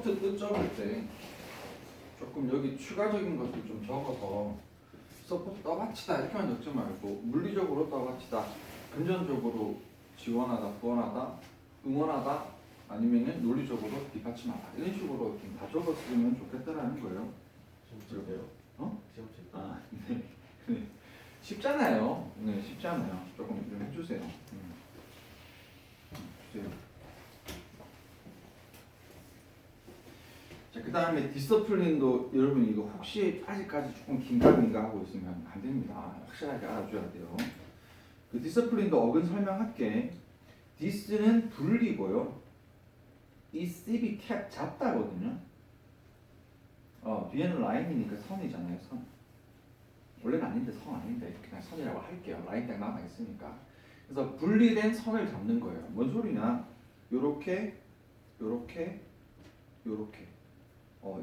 서포트 뜻 적을 때 조금 여기 추가적인 것들 좀 적어서 서포트 떠받치다 이렇게만 적지 말고 물리적으로 떠받치다, 금전적으로 지원하다, 후원하다, 응원하다, 아니면은 논리적으로 뒷받침하다 이런 식으로 좀 다 적었으면 좋겠다라는 거예요. 시험칠게요. 어? 시험칠게요. 아, 네. 네. 쉽잖아요. 네, 쉽잖아요. 조금 좀 해주세요. 주세요. 자, 그 다음에 디서플린도 여러분 이거 혹시 아직까지 조금 긴가민가 하고 있으면 안 됩니다. 확실하게 알아줘야 돼요. 그 디서플린도 어근 설명할게. 디스는 분리고요. 이 씹이 캡 잡다거든요. 뒤에는 라인이니까 선이잖아요. 선. 원래는 아닌데 선 아닌데 그냥 선이라고 할게요. 라인 딱 남아 있으니까. 그래서 분리된 선을 잡는 거예요. 뭔 소리냐? 요렇게, 요렇게, 요렇게.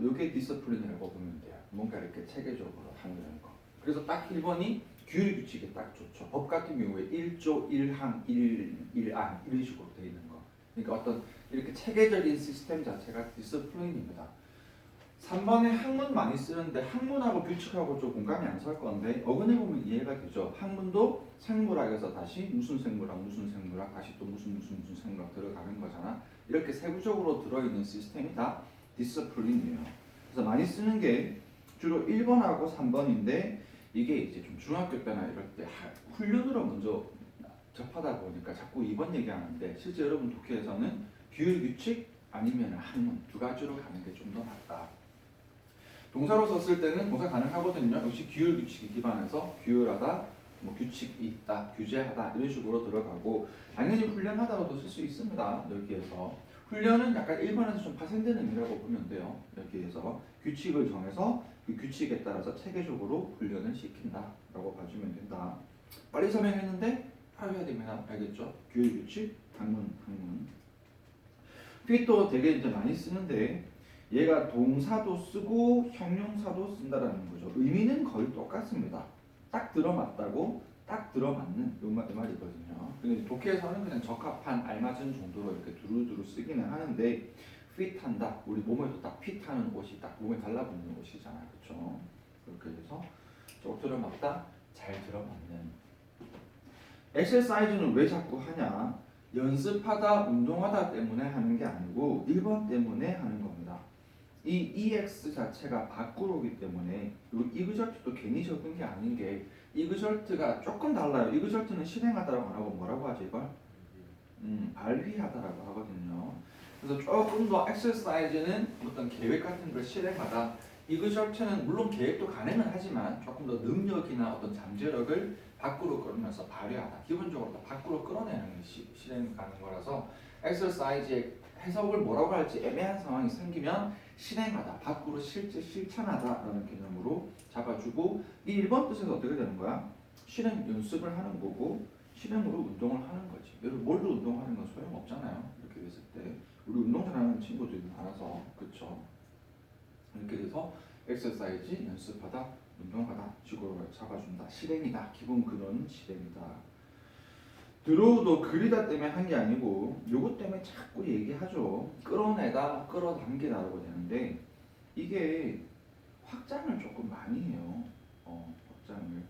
요게 디서플린이라고 보면 돼요. 뭔가 이렇게 체계적으로 하는 거. 그래서 딱 1번이 규율 규칙이 딱 좋죠. 법 같은 경우에 1조 1항 1안 이런 식으로 되어 있는 거. 그러니까 어떤 이렇게 체계적인 시스템 자체가 디서플린입니다. 3번에 학문 많이 쓰는데 학문하고 규칙하고 좀 공감이 안 설 건데 어근해 보면 이해가 되죠. 학문도 생물학에서 다시 무슨 생물학 무슨 생물학 다시 또 무슨 생물학 들어가는 거잖아. 이렇게 세부적으로 들어있는 시스템이 다 디스플린이에요. 그래서 많이 쓰는 게 주로 1번하고 3번인데 이게 이제 좀 중학교 때나 이럴 때 훈련으로 먼저 접하다 보니까 자꾸 2번 얘기하는데 실제 여러분 독해에서는 규율 규칙 아니면 학문 두 가지로 가는 게 좀 더 낫다. 동사로 썼을 때는 동사 가능하거든요. 역시 규율 규칙에 기반해서 규율하다, 뭐 규칙이 있다, 규제하다 이런 식으로 들어가고 당연히 훈련하다로도 쓸 수 있습니다. 여기에서 훈련은 약간 1번에서 좀 파생되는 의미라고 보면 돼요. 여기에서 규칙을 정해서 그 규칙에 따라서 체계적으로 훈련을 시킨다라고 봐주면 된다. 빨리 설명했는데 바로 해야 됩니다. 알겠죠? 규율 규칙, 학문. 핏도 되게 이제 많이 쓰는데 얘가 동사도 쓰고 형용사도 쓴다라는 거죠. 의미는 거의 똑같습니다. 딱 들어맞다고 딱 들어맞는 이 말이거든요. 근데 독해에서는 그냥 적합한 알맞은 정도로 이렇게 두루두루 쓰기는 하는데 핏한다. 우리 몸에도 딱 핏하는 옷이 딱 몸에 달라붙는 옷이잖아요. 그렇죠? 그렇게 해서 쭉 들어맞다, 잘 들어맞는. 엑서사이즈는 왜 자꾸 하냐? 연습하다, 운동하다 때문에 하는 게 아니고 1번 때문에 하는 겁니다. 이 EX 자체가 밖으로 오기 때문에 그리고 이그절트도 괜히 적은 게 아닌 게 이그절트가 조금 달라요. 이그절트는 실행하다라고 안 하고 뭐라고 하지 이걸? 발휘하다라고 하거든요. 그래서 조금 더 엑서사이즈는 어떤 계획 같은 걸 실행하다. 이그절트는 물론 계획도 가능은 하지만 조금 더 능력이나 어떤 잠재력을 밖으로 끌면서 발휘하다. 기본적으로 밖으로 끌어내는 실행 가는 거라서 엑서사이즈의 해석을 뭐라고 할지 애매한 상황이 생기면 실행하다, 밖으로 실제 실천하다라는 개념으로 잡아주고 이 1번 뜻에서 어떻게 되는 거야? 실행 연습을 하는 거고 실행으로 운동을 하는 거지. 여러분 뭘로 운동하는 건 소용없잖아요. 이렇게 됐을 때 우리 운동 잘하는 친구들이 많아서 그렇죠. 이렇게 돼서 엑서사이즈 연습하다, 운동하다 식으로 잡아준다. 실행이다. 기본 근원은 실행이다. 드로우도 그리다 때문에 한 게 아니고 요것 때문에 자꾸 얘기하죠. 끌어내다, 끌어당기다라고 되는데 이게 확장을 조금 많이 해요. 확장을.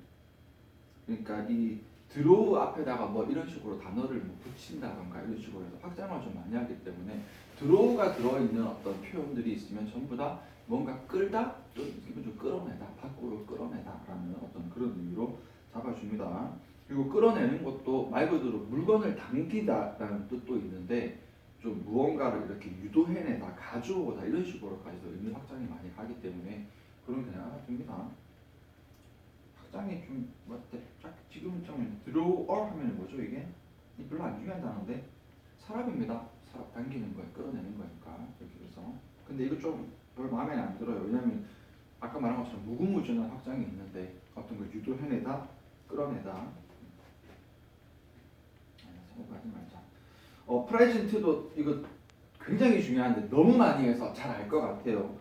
그러니까 이 드로우 앞에다가 뭐 이런 식으로 단어를 뭐 붙인다던가 이런 식으로 해서 확장을 좀 많이 하기 때문에 드로우가 들어있는 어떤 표현들이 있으면 전부 다 뭔가 끌다, 또 기분 좀 끌어내다, 밖으로 끌어내다라는 어떤 그런 의미로 잡아줍니다. 그리고 끌어내는 것도 말 그대로 물건을 당기다라는 뜻도 있는데 좀 무언가를 이렇게 유도해내다, 가져오다 이런 식으로까지도 의미 확장이 많이 가기 때문에 그런 그냥 알아둡니다. 확장이 좀 지금 좀 드로어 하면 뭐죠 이게? 별로 안 중요한 단어인데 사람입니다. 사람 당기는 거에 끌어내는 거니까 이렇게 해서. 근데 이거 좀 별로 마음에 안 들어요. 왜냐하면 아까 말한 것처럼 무궁무진한 확장이 있는데 어떤 걸 유도해내다, 끌어내다. 생각하지 말자. 프레젠트도 이거 굉장히 중요한데 너무 많이 해서 잘 알 것 같아요.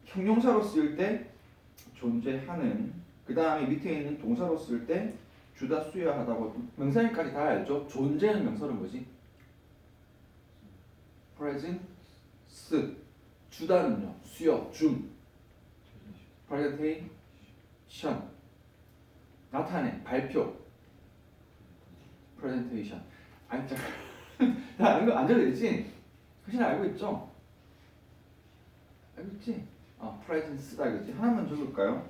형용사로 쓸 때 존재하는, 그 다음에 밑에 있는 동사로 쓸 때 주다 수여하다고 명사형까지 다 알죠? 존재는 명사로 뭐지? presence, 주다는요. 수요, 줌. presentation. 나타내, 발표. presentation. 아니, 다 이거 안 되지? 훨씬 알고 있죠? 알고 있지? presence다 이거지. 하나만 적을까요?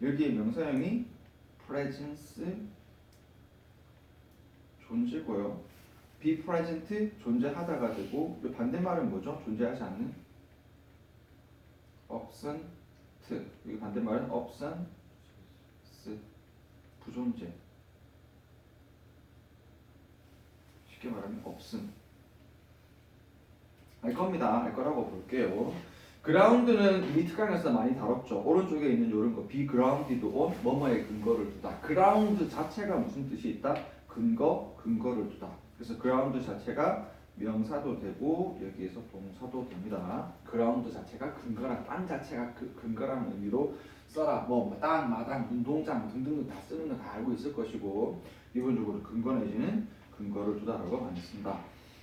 여기에 명사형이 presence 존재고요. be present 존재하다가 되고 이 반대말은 뭐죠? 존재하지 않는 absent. 여기 반대말은 absence 부존재. 쉽게 말하면 없음. 알 겁니다. 알 거라고 볼게요. 그라운드는 이 특강에서 많이 다뤘죠. 오른쪽에 있는 이런 거 be grounded on 뭐뭐의 근거를 두다. 그라운드 자체가 무슨 뜻이 있다? 근거를 두다. 그래서 그라운드 자체가 명사도 되고 여기에서 동사도 됩니다. 그라운드 자체가 근거라, 땅 자체가 근거라는 의미로 써라. 뭐 땅, 마당, 운동장 등등 다 쓰는 거 다 알고 있을 것이고 기본적으로 근거 내지는 근거를 두다라고 많이 씁니다.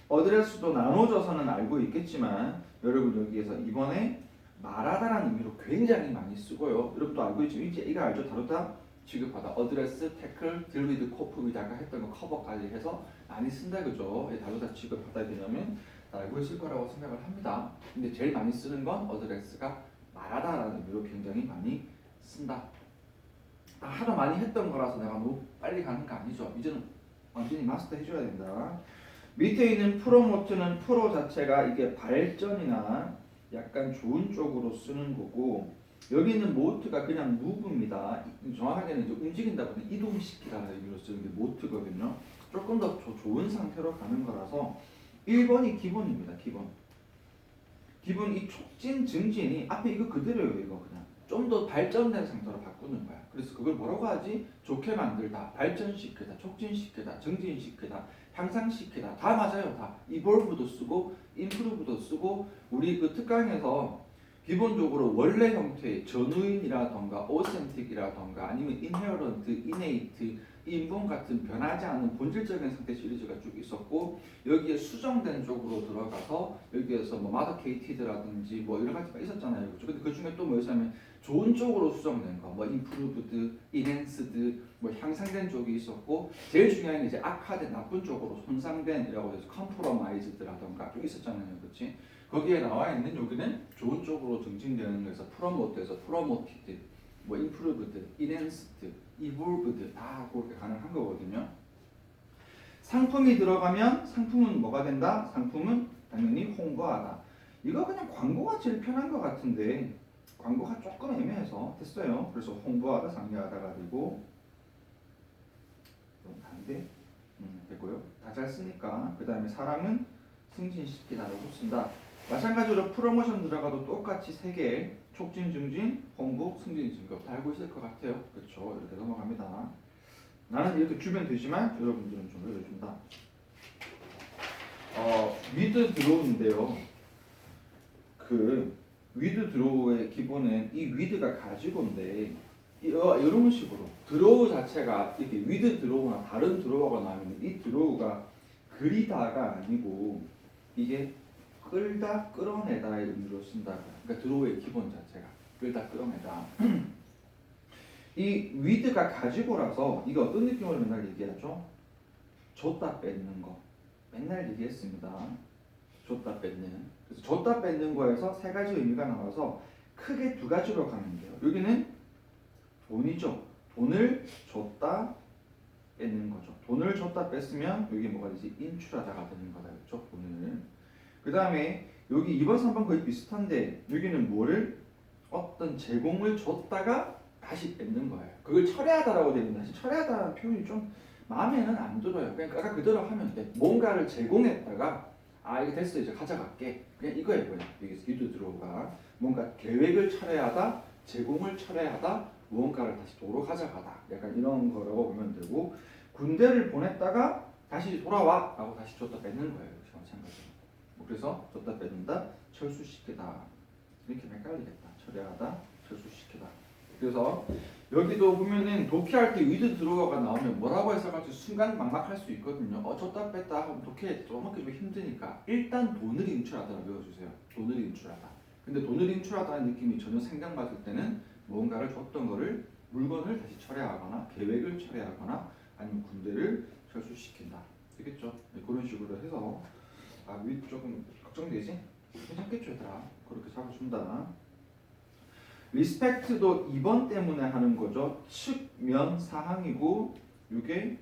어드레스도 나눠져서는 알고 있겠지만 여러분 여기에서 이번에 말하다라는 의미로 굉장히 많이 쓰고요. 여러분도 알고 있지만 이제 이거 알죠? 다루다, 취급하다. 어드레스, 태클, 딜 위드, 코프 위드 아까 했던 거 커버까지 해서 많이 쓴다 그죠? 다루다, 취급하다 개념은 알고 있을 거라고 생각을 합니다. 근데 제일 많이 쓰는 건 어드레스가 말하다라는 의미로 굉장히 많이 쓴다. 하도 많이 했던 거라서 내가 너무 빨리 가는 거 아니죠? 이제는 완전히 마스터 해줘야 된다. 밑에 있는 프로모트는 프로 자체가 이게 발전이나 약간 좋은 쪽으로 쓰는 거고 여기 있는 모트가 그냥 무브입니다. 정확하게는 이제 움직인다 보니 이동시키라는 의미로 쓰는 게 모트거든요. 조금 더 좋은 상태로 가는 거라서 1번이 기본입니다. 기본 이 촉진, 증진이 앞에 이거 그대로예요. 이거 그냥 좀 더 발전된 상태로 바꾸는 거야. 그래서 그걸 뭐라고 하지? 좋게 만들다, 발전시키다, 촉진시키다, 증진시키다, 향상시키다. 다 맞아요. 다. evolve도 쓰고 improve도 쓰고 우리 그 특강에서 기본적으로 원래 형태의 전우인이라던가 authentic이라던가 아니면 inherent, innate, 인본 같은 변하지 않은 본질적인 상태 시리즈가 쭉 있었고 여기에 수정된 쪽으로 들어가서 여기에서 뭐 modificated라든지 뭐 여러 가지가 있었잖아요. 근데 그 중에 또 뭐였냐면 좋은 쪽으로 수정된 거, 뭐 improved, enhanced, 뭐 향상된 쪽이 있었고 제일 중요한 게 이제 악화된 나쁜 쪽으로 손상된이라고 해서 compromised라던가 좀 있었잖아요, 그렇지? 거기에 나와 있는 여기는 좋은 쪽으로 증진되는 거에서 promote에서 promoted, 뭐 improved, enhanced, evolved 다 그렇게 가능한 거거든요. 상품이 들어가면 상품은 뭐가 된다? 상품은 당연히 홍보하다. 이거 그냥 광고가 제일 편한 것 같은데 광고가 조금 애매해서 됐어요. 그래서 홍보하다, 상대하다가 되고 반대 되고요. 다 잘 쓰니까 그 다음에 사람은 승진시키다라고 쓴다. 마찬가지로 프로모션 들어가도 똑같이 3개 촉진, 증진, 홍보, 승진, 증급 다 알고 있을 것 같아요. 그렇죠. 이렇게 넘어갑니다. 나는 이렇게 주면 되지만 여러분들은 좀 알려준다. 위드 드로우인데요. 그 위드 드로우의 기본은 이 위드가 가지고인데 이런 식으로 드로우 자체가 이렇게 위드 드로우나 다른 드로우가 나오면 이 드로우가 그리다가 아니고 이게 끌다 끌어내다의 의미로 쓴다. 그러니까 드로우의 기본 자체가 끌다 끌어내다. 이 위드가 가지고라서 이거 어떤 느낌으로 맨날 얘기하죠? 줬다 뺏는 거 맨날 얘기했습니다. 줬다 뺏는. 그래서 줬다 뺏는 거에서 3가지 의미가 나와서 크게 2가지로 가면 돼요. 여기는 돈이죠. 돈을 줬다 뺏는 거죠. 돈을 줬다 뺐으면 여기 뭐가 되지? 인출하다가 되는 거다. 그렇죠? 돈을. 그 다음에 여기 2번, 3번 거의 비슷한데 여기는 뭐를 어떤 제공을 줬다가 다시 뺏는 거예요. 그걸 철회하다라고 되어 있는데 사실 철회하다라는 표현이 좀 마음에는 안 들어요. 그러니까 아까 그대로 하면 돼. 뭔가를 제공했다가 이거 됐어 이제 가져갈게. 그냥 이거예요. 여기서 위드 드로우가 뭔가 계획을 철회하다, 제공을 철회하다, 무언가를 다시 도로 가져가다. 약간 이런 거라고 보면 되고 군대를 보냈다가 다시 돌아와 라고 다시 줬다 뺏는 거예요. 역시 마찬가지로. 그래서 줬다 뺏는다, 철수시키다. 이렇게 헷갈리겠다. 철회하다, 철수시키다. 그래서 여기도 보면은 독해할 때 위드 드로워가 나오면 뭐라고 해석할지 순간 막막할 수 있거든요. 줬다 뺐다 하면 독해 좀 힘드니까 일단 돈을 인출하다라고 외워주세요. 돈을 인출하다. 근데 돈을 인출하다는 느낌이 전혀 생각받을 때는 무언가를 줬던 거를 물건을 다시 철회하거나 계획을 철회하거나 아니면 군대를 철수시킨다. 되겠죠? 네, 그런 식으로 해서 위 조금 걱정되지? 괜찮겠죠, 얘들아? 그렇게 잡아준다. 리스펙트도 2번 때문에 하는 거죠. 측면 사항이고 이게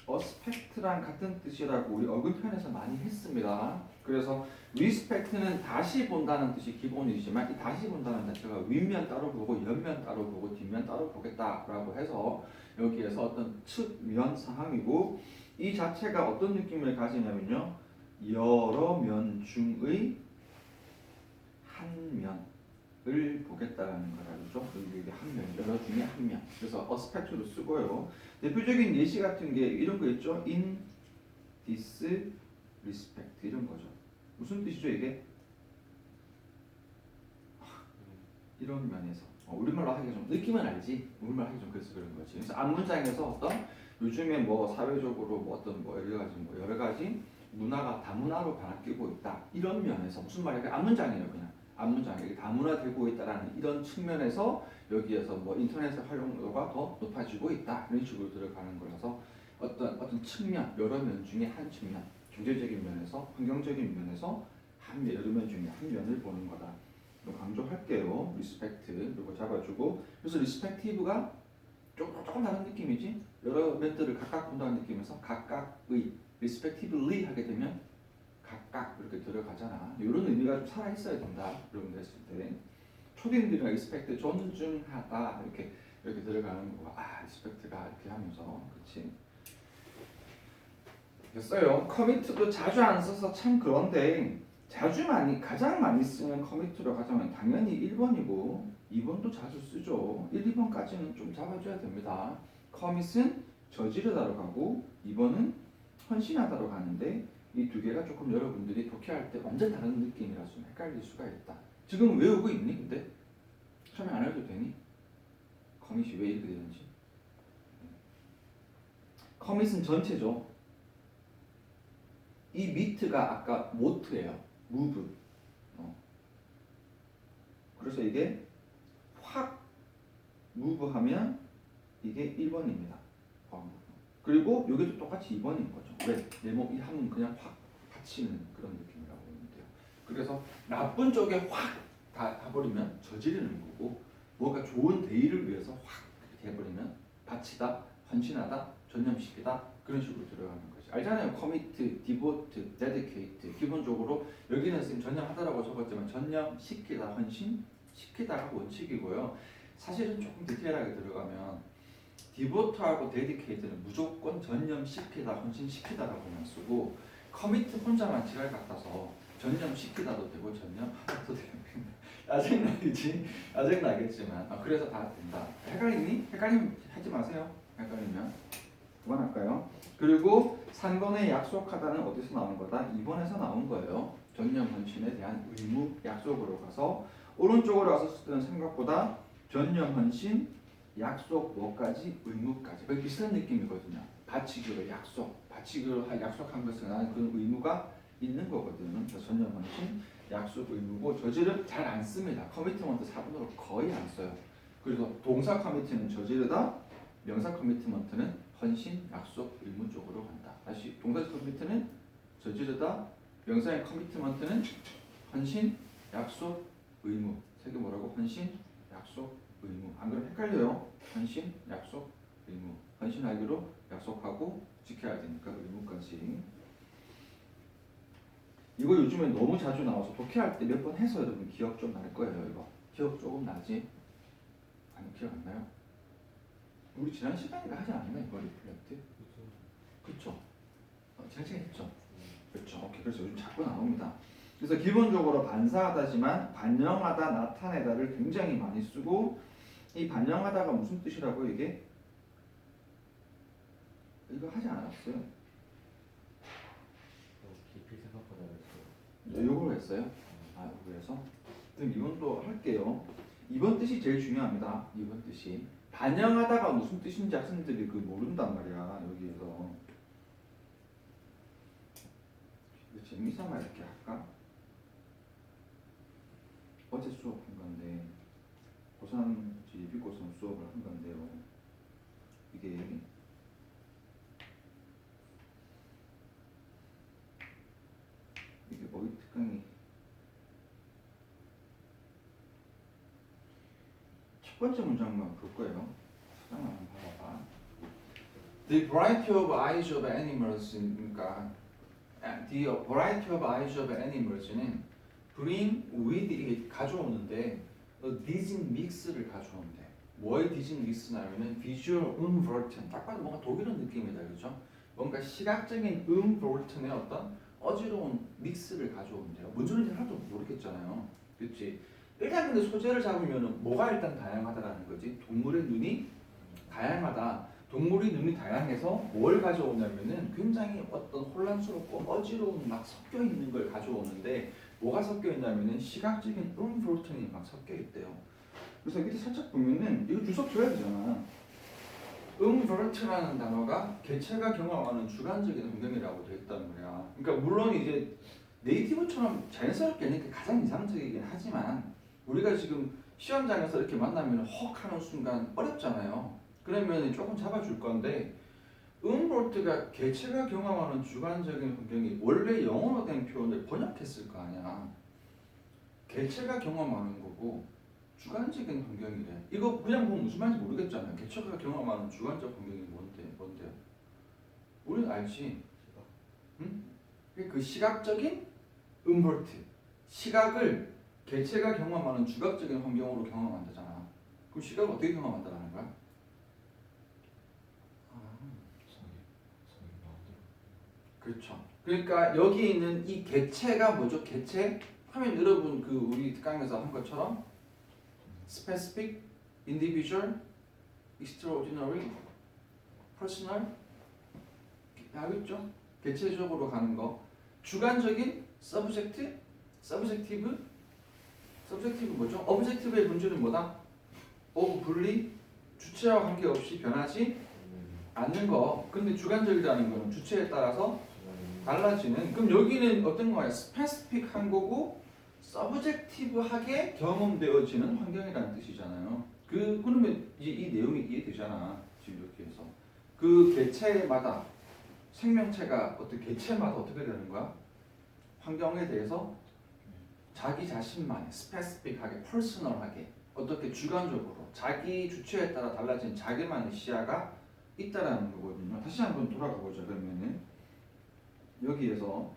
어스펙트랑 같은 뜻이라고 우리 어근편에서 많이 했습니다. 그래서 리스펙트는 다시 본다는 뜻이 기본이지만 이 다시 본다는 자체가 윗면 따로 보고 옆면 따로 보고 뒷면 따로 보겠다라고 해서 여기에서 어떤 측면 사항이고 이 자체가 어떤 느낌을 가지냐면요. 여러 면 중의 한 면을 보겠다라는 거라죠. 이게 한 면, 여러 중에 한 면. 그래서 어스펙트로 쓰고요. 대표적인 예시 같은 게 이런 거 있죠. in this respect 이런 거죠. 무슨 뜻이죠 이게? 이런 면에서 우리말로 하기 좀 느낌은 알지. 우리말로 하기 좀 그래서 그런 거지. 그래서 앞문장에서 어떤 요즘에 뭐 사회적으로 뭐 어떤 뭐 여러 가지 문화가 다문화로 바뀌고 있다. 이런 면에서 무슨 말이야? 앞문장이에요 그냥. 앞문장이 다문화되고 있다라는 이런 측면에서 여기에서 뭐 인터넷의 활용도가 더 높아지고 있다. 이런 식으로 들어가는 거라서 어떤 측면 여러 면 중에 한 측면 경제적인 면에서 환경적인 면에서 여러 면 중에 한 면을 보는 거다. 강조할게요. 리스펙트 이거 잡아주고 그래서 리스펙티브가 조금 다른 느낌이지. 여러 면들을 각각 본다는 느낌에서 각각의 리스펙티브리 하게 되면 각각 이렇게 들어가잖아. 이런 의미가 좀 살아 있어야 된다. 여러분들 했을 때 초딩들이랑 리스펙트 존중하다 이렇게 들어가는 거가 리스펙트가 이렇게 하면서 그렇지. 됐어요. 커미트도 자주 안 써서 참 그런데 가장 많이 쓰는 커미트로 가자면 당연히 1번이고 2번도 자주 쓰죠. 1, 2번까지는 좀 잡아줘야 됩니다. 커밋은 저지르다로 가고 2번은 헌신하다로 가는데 이 두 개가 조금 여러분들이 독해할 때 완전 다른 느낌이라서 좀 헷갈릴 수가 있다. 지금 외우고 있니? 근데 설명 안 해도 되니? 커밋이 왜 이렇게 되는지. 커밋은 전체죠. 이 미트가 아까 모트예요. move. 그래서 이게 확 move 하면 이게 1번입니다. 그리고 여기도 똑같이 2번인 거죠. 왜? 내 몸이 하면 그냥 확 받치는 그런 느낌이라고 보면 돼요. 그래서 나쁜 쪽에 확 가버리면 저지르는 거고 뭐가 좋은 대의를 위해서 확 해버리면 바치다, 헌신하다, 전념시키다 그런 식으로 들어가는 거죠. 알잖아요. commit, devote, dedicate. 기본적으로 여기는 지금 전념하다라고 적었지만 전념시키다, 헌신시키다가 원칙이고요. 사실은 조금 디테일하게 들어가면 devote하고 dedicate는 무조건 전념시키다, 헌신시키다라고만 쓰고 commit 혼자만 지랄 같아서 전념시키다도 되고 전념하다도 되고 짜증나겠지만 그래서 다 된다. 헷갈리니? 헷갈리면 하지 마세요. 헷갈리면 그만할까요? 그리고 3번에 약속하다는 어디서 나온 거다? 2번에서 나온 거예요. 전념 헌신에 대한 의무 약속으로 가서 오른쪽으로 가서 쓰는 생각보다 전념 헌신 약속 뭐까지 의무까지 거의 비슷한 느낌이거든요. 바치기로 약속한 것은 나는 그런 의무가 있는 거거든요. 전념 헌신 약속 의무고 저지를 잘 안 씁니다. 커미트먼트 4번으로 거의 안 써요. 그래서 동사 커미트는 저지르다, 명사 커미트먼트는 헌신, 약속, 의무 쪽으로 간다. 다시 동사 커미트는 저지르다, 명사의 커미트먼트는 헌신, 약속, 의무. 세 개 뭐라고? 헌신, 약속, 의무. 안 그러면 헷갈려요. 헌신, 약속, 의무. 헌신하기로 약속하고 지켜야 되니까 의무까지. 이거 요즘에 너무 자주 나와서 독해할 때 몇 번 해서 여러분 기억 좀 날 거예요. 이거 기억 조금 나지? 아니 기억 안 나요? 우리 지난 시간에 하지 않았나 이거 리플렉트? 그렇죠. 지난 시간에 했죠. 그렇죠. 오케이. 그래서 요즘 자꾸 나옵니다. 그래서 기본적으로 반사하다지만 반영하다, 나타내다를 굉장히 많이 쓰고 이 반영하다가 무슨 뜻이라고 이게? 이거 하지 않았어요. 깊이 생각보다 요걸 했어요? 그래서 그럼 이번도 할게요. 이번 뜻이 제일 중요합니다. 이번 뜻이 반영하다가 무슨 뜻인지 학생들이 모른단 말이야. 여기에서 재미삼아 이렇게 할까? 어제 수업한 건데 고3 예비고사 수업을 한 건데요. 이게 어디 특강이 첫 번째 문장만 볼 거예요. 잠깐만 한번 봐봐. The variety of eyes of animals, 그러니까 the variety of eyes of animals는 bring with 이게 가져오는데 distinct mix를 가져오는데 뭐의 distinct mix냐면은 visual unverton 딱 봐도 뭔가 독일어 느낌이다, 그렇죠? 뭔가 시각적인 unverton의 어떤 어지러운 믹스를 가져오는데요. 뭔 소리인지 하나도 모르겠잖아요, 그렇지? 일단 근데 소재를 잡으면은 뭐가 일단 다양하다라는 거지. 동물의 눈이 다양하다. 동물의 눈이 다양해서 뭘 가져오냐면은 굉장히 어떤 혼란스럽고 어지러운 막 섞여 있는 걸 가져오는데 뭐가 섞여 있냐면은 시각적인 음볼튼이 막 섞여 있대요. 그래서 밑에 살짝 보면은 이거 주석 줘야 되잖아. 음볼트라는 단어가 개체가 경험하는 주관적인 환경이라고 되어 있단 말이야. 그러니까 물론 이제 네이티브처럼 자연스럽게 있는 게 가장 이상적이긴 하지만 우리가 지금 시험장에서 이렇게 만나면 헉 하는 순간 어렵잖아요. 그러면 조금 잡아줄 건데 음볼트가 개체가 경험하는 주관적인 환경이 원래 영어로 된 표현을 번역했을 거 아니야. 개체가 경험하는 거고 주관적인 환경이래. 이거 그냥 보면 무슨 말인지 모르겠잖아요. 개체가 경험하는 주관적 환경이 뭔데요? 우리는 알지. 응? 그 시각적인 음볼트. 시각을 개체가 경험하는 주각적인 환경으로 경험한다잖아. 그럼 시각을 어떻게 경험한다는 거야? 그렇죠. 그러니까 여기 있는 이 개체가 뭐죠? 개체 하면 여러분 그 우리 특강에서 한 것처럼 specific, individual, extraordinary, personal 알겠죠? 개체적으로 가는 거. 주관적인 subject, subjective, subjective 뭐죠? objective의 본질은 뭐다? of 분리, 주체와 관계없이 변하지 않는 거. 근데 주관적이라는 거는 주체에 따라서 달라지는. 그럼 여기는 어떤 거야? 스페시픽한 거고 서브젝티브하게 경험되어지는 환경이라는 뜻이잖아요. 그러면 이 내용이 이해되잖아. 지금 이렇게 해서 그 개체마다 생명체가 어떤 개체마다 어떻게 되는 거야? 환경에 대해서 자기 자신만의 스페시픽하게, 퍼스널하게 어떻게 주관적으로 자기 주체에 따라 달라진 자기만의 시야가 있다라는 거거든요. 다시 한번 돌아가 보죠. 그러면은 여기에서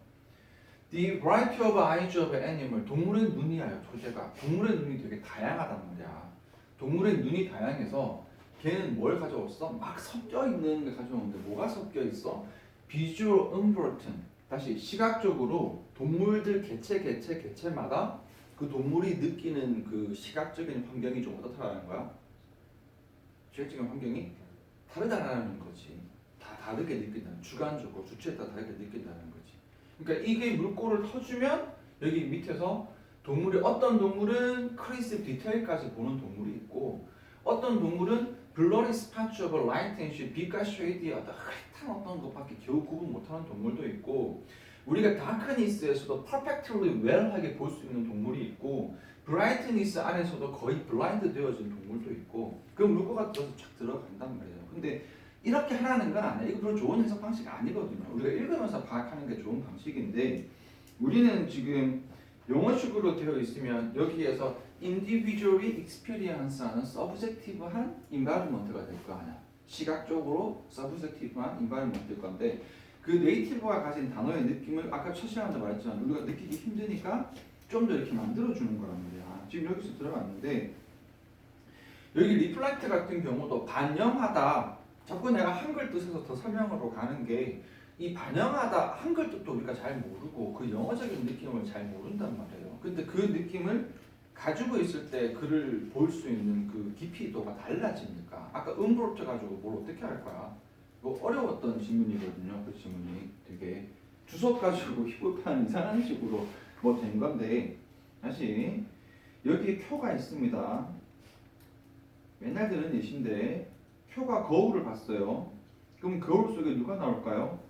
The variety of eyes of animal 동물의 눈이야. 소재가 동물의 눈이 되게 다양하단 말이야. 동물의 눈이 다양해서 걔는 뭘 가져왔어? 막 섞여 있는 게 가져오는데 뭐가 섞여 있어? Visual unverton 다시 시각적으로 동물들 개체마다 그 동물이 느끼는 그 시각적인 환경이 좀 어떻다라는 거야? 시각적인 환경이 다르다라는 거지. 다 다르게 느낀다는 주관적으로 주체에 따라 다르게 느낀다는 거지. 그러니까 이게 물꼬를 터주면 여기 밑에서 동물이 어떤 동물은 크리스 디테일까지 보는 동물이 있고 어떤 동물은 블러리 스파츠 오브 라이트 앤 쉐이드 빛과 쉐이드의 어떤 흐릿한 어떤 것밖에 겨우 구분 못하는 동물도 있고 우리가 다크니스에서도 퍼펙트리 웰하게 볼 수 있는 동물이 있고 브라이트니스 안에서도 거의 블라인드 되어진 동물도 있고 그 물꼬가 떠서 쫙 들어간단 말이에요. 근데 이렇게 하라는 건 아니에요. 이거 별로 좋은 해석 방식이 아니거든요. 우리가 읽으면서 파악하는 게 좋은 방식인데 우리는 지금 영어식으로 되어 있으면 여기에서 individually experience하는 subjective한 environment가 될 거 아니야. 시각적으로 subjective한 environment일 건데 그 네이티브가 가진 단어의 느낌을 아까 첫 시간에 말했지만 우리가 느끼기 힘드니까 좀 더 이렇게 만들어주는 거란 말이야. 지금 여기서 들어갔는데 여기 리플렉트 같은 경우도 반영하다 자꾸 내가 한글 뜻에서 더 설명으로 가는 게 이 반영하다 한글 뜻도 우리가 잘 모르고 그 영어적인 느낌을 잘 모른단 말이에요. 근데 그 느낌을 가지고 있을 때 글을 볼 수 있는 그 깊이도가 달라지니까 아까 음볼트 가지고 뭘 어떻게 할 거야? 뭐 어려웠던 질문이거든요. 그 질문이 되게 주석 가지고 희곡한 이상한 식으로 뭐 된 건데 다시 여기에 표가 있습니다. 맨날 들은 예시인데 표가 거울을 봤어요. 그럼 거울 속에 누가 나올까요?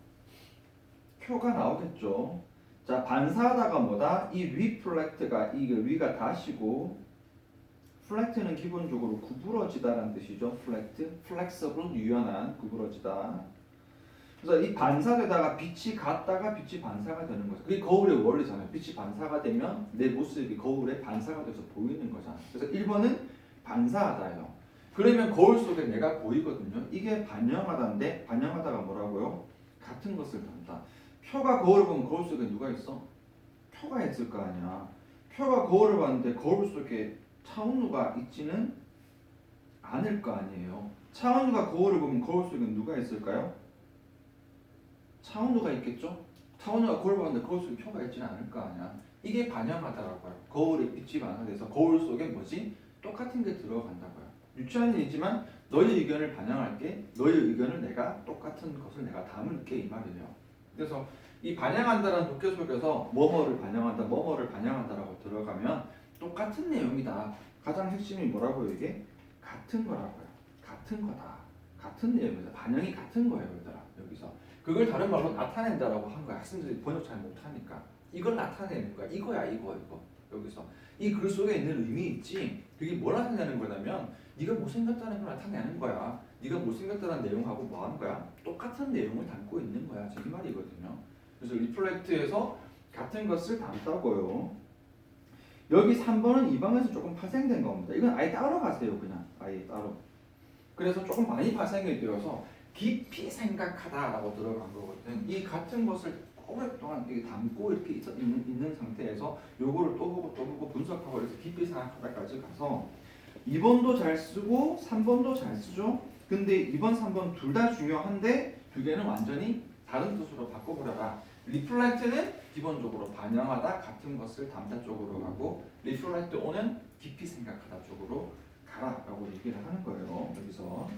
표가 나오겠죠. 자, 반사하다가 뭐다? 이 reflect가 이게 위가 다시고 reflect는 기본적으로 구부러지다라는 뜻이죠. reflect, flexible, 유연한, 구부러지다. 그래서 이 반사되다가 빛이 갔다가 빛이 반사가 되는 거죠. 그게 거울의 원리잖아요. 빛이 반사가 되면 내 모습이 거울에 반사가 돼서 보이는 거잖아요. 그래서 1번은 반사하다예요. 그러면 거울 속에 내가 보이거든요. 이게 반영하다인데 반영하다가 뭐라고요? 같은 것을 담다. 표가 거울을 보면 거울 속에 누가 있어? 표가 있을 거 아니야. 표가 거울을 봤는데 거울 속에 차은우가 있지는 않을 거 아니에요. 차은우가 거울을 보면 거울 속에 누가 있을까요? 차은우가 있겠죠? 차은우가 거울 봤는데 거울 속에 표가 있지는 않을 거 아니야. 이게 반영하다라고요. 거울에 빛이 반사돼서 거울 속에 뭐지? 똑같은 게 들어간다고요. 유치한 일이지만 너의 의견을 반영할게. 너의 의견을 내가 똑같은 것을 내가 담을게 이 말이에요. 그래서 이 반영한다라는 독해 속에서 뭐뭐를 반영한다, 뭐뭐를 반영한다라고 들어가면 똑같은 내용이다. 가장 핵심이 뭐라고요? 이게 같은 거라고요. 같은 거다. 같은 내용이다. 반영이 같은 거예요, 얘들아. 여기서 그걸 다른 말로 나타낸다라고 한 거야. 학생들이 번역 잘 못하니까 이걸 나타내는 거야. 이거야, 이거. 여기서 이 글 속에 있는 의미 있지. 그게 뭘 나타내는 거냐면 네가 못생겼다는 걸 나타내는 거야. 네가 못생겼다는 내용하고 뭐 하는 거야? 똑같은 내용을 담고 있는 거야. 이 말이거든요. 그래서 리플렉트에서 같은 것을 담다고요. 여기 3번은 2번에서 조금 파생된 겁니다. 이건 아예 따로 가세요. 그냥 아예 따로. 그래서 조금 많이 파생이 되어서 깊이 생각하다라고 들어간 거거든. 이 같은 것을 오랫동안 담고 이렇게 있는 상태에서 요거를 또 보고 분석하고 그래서 깊이 생각하다까지 가서 2번도 잘 쓰고 3번도 잘 쓰죠. 근데 2번, 3번 둘 다 중요한데 두 개는 완전히 다른 뜻으로 바꿔보려라. 리플렉트는 기본적으로 반영하다 같은 것을 담다 쪽으로 가고 리플렉트 O는 깊이 생각하다 쪽으로 가라라고 얘기를 하는 거예요. 여기서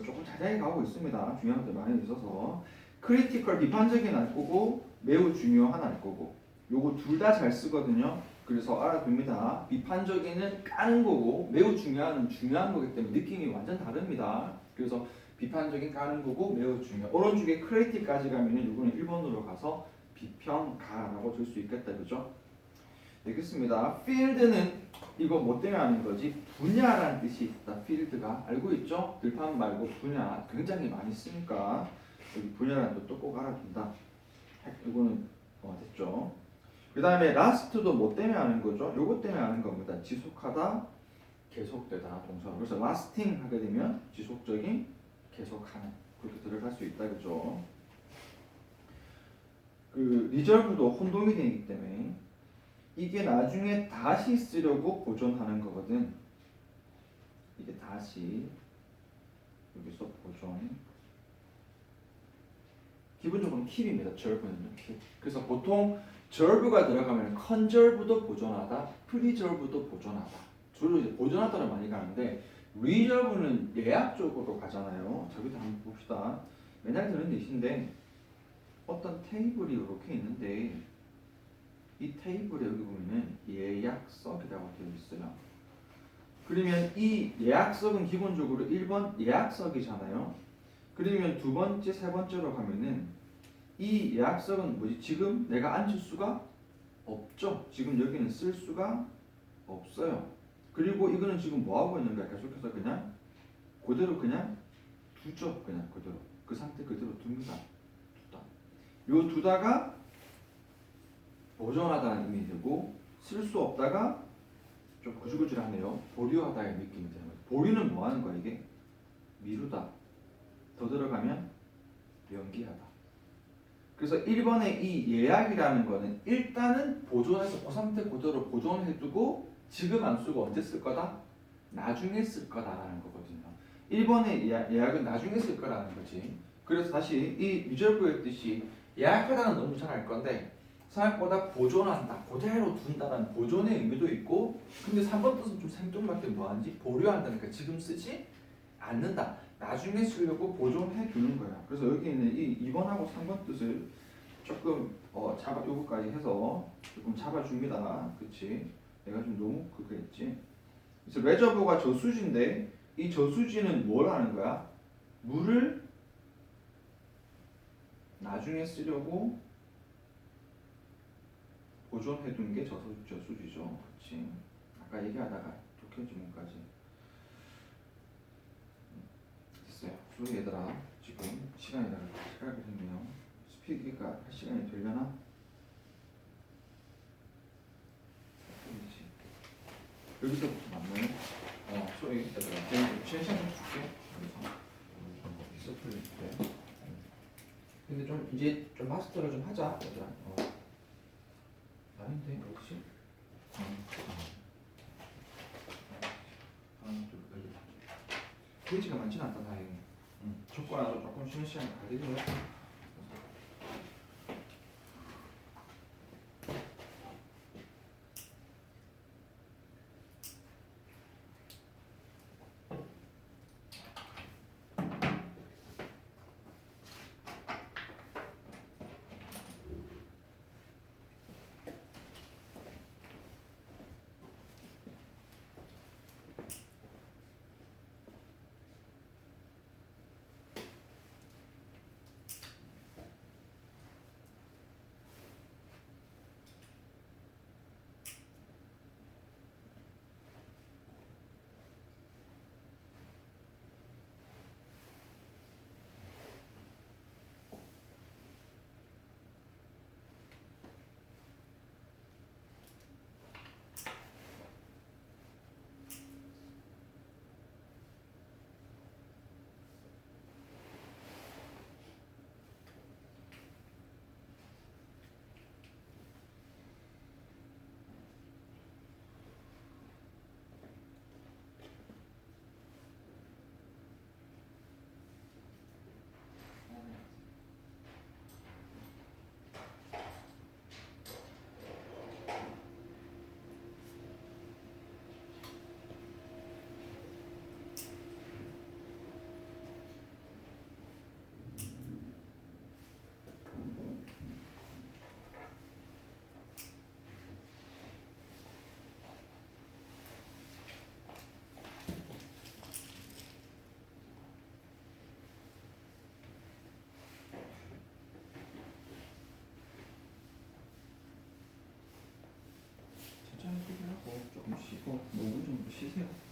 조금 자세히 가고 있습니다. 중요한 것들 많이 있어서 크리티컬 비판적인 알 거고 매우 중요한 알 거고 요거 둘 다 잘 쓰거든요. 그래서 알아둡니다. 비판적인은 까는 거고 매우 중요한 거기 때문에 느낌이 완전 다릅니다. 그래서 비판적인 까는 거고 매우 중요. 오른쪽에 크리티까지 가면은 요거는 1번으로 가서 비평가라고 줄 수 있겠다. 그죠? 되겠습니다. 필드는 이거 뭐 때문에 하는 거지? 분야라는 뜻이 있다. 필드가 알고 있죠? 들판 말고 분야 굉장히 많이 쓰니까 여기 분야라는 뜻도 꼭 알아둔다. 이거는 됐죠? 그 다음에 라스트도 뭐 때문에 하는 거죠? 요거 때문에 하는 겁니다. 지속하다, 계속되다 동사. 그래서 lasting 하게 되면 지속적인, 계속하는 그렇게 들어갈 수 있다, 그죠? 그 리저브도 혼동이 되기 때문에 이게 나중에 다시 쓰려고 보존하는 거거든. 이게 다시 여기서 보존. 기본적으로 킵입니다. 절브는요. 킵. 그래서 보통 절브가 들어가면 컨절브도 보존하다, 프리절브도 보존하다. 주로 이제 보존하다를 많이 가는데 리저브는 예약 쪽으로 가잖아요. 저기도 한번 봅시다. 맨날 드는 예시인데 어떤 테이블이 이렇게 있는데 이 테이블에 여기 보면은 예약석이라고 되어 있어요. 그러면 이 예약석은 기본적으로 1번 예약석이잖아요. 그러면 두 번째, 세 번째로 가면은 이 예약석은 뭐지? 지금 내가 앉을 수가 없죠. 지금 여기는 쓸 수가 없어요. 그리고 이거는 지금 뭐 하고 있는 거야? 계속해서 그냥 그대로 그냥 두죠. 그냥 그대로 그 상태 그대로 둡니다. 두다. 요 두다가 보존하다는 의미 되고 쓸 수 없다가 좀 구질구질하네요. 보류하다의 느낌이 되는 거예요. 보류는 뭐 하는 거야 이게? 미루다. 더 들어가면 연기하다. 그래서 1번의 이 예약이라는 거는 일단은 보존해서 그 상태 그대로 보존해두고 지금 안 쓰고 언제 쓸 거다? 나중에 쓸 거다라는 거거든요. 1번의 예약은 나중에 쓸 거라는 거지. 그래서 다시 이 리저브의 뜻이 예약하다는 너무 잘 알 건데 생각보다 보존한다, 그대로 둔다는 보존의 의미도 있고 근데 3번 뜻은 좀 생뚱맞게 뭐하는지 보류한다니까 지금 쓰지 않는다. 나중에 쓰려고 보존해 두는 거야. 그래서 여기 있는 이 2번하고 3번 뜻을 조금 요거까지 해서 조금 잡아줍니다. 그치? 내가 좀 너무 그거 했지. 그래서 레저버가 저수지인데 이 저수지는 뭘 하는 거야? 물을 나중에 쓰려고 보존해 두는 게 저수지죠. 그렇지. 아까 얘기하다가 좋게 주문까지 됐어요. 소리 얘들아 지금 시간에다가 시각을 했네요. 스피드가 할 시간이 되려나? 그렇지. 여기서부터 맞네. 소리 얘들아 내가 시간 좀 줄게. 여기서 풀릴게. 근데 좀 이제 좀 마스터를 좀 하자 얘들아. 아닌데 역시. 페이지가 많지는 않다 다행히. 조건하고 조금 쉬는 시간이 걸리네요. 천천히 하고 조금 쉬고 5분 정도 쉬세요.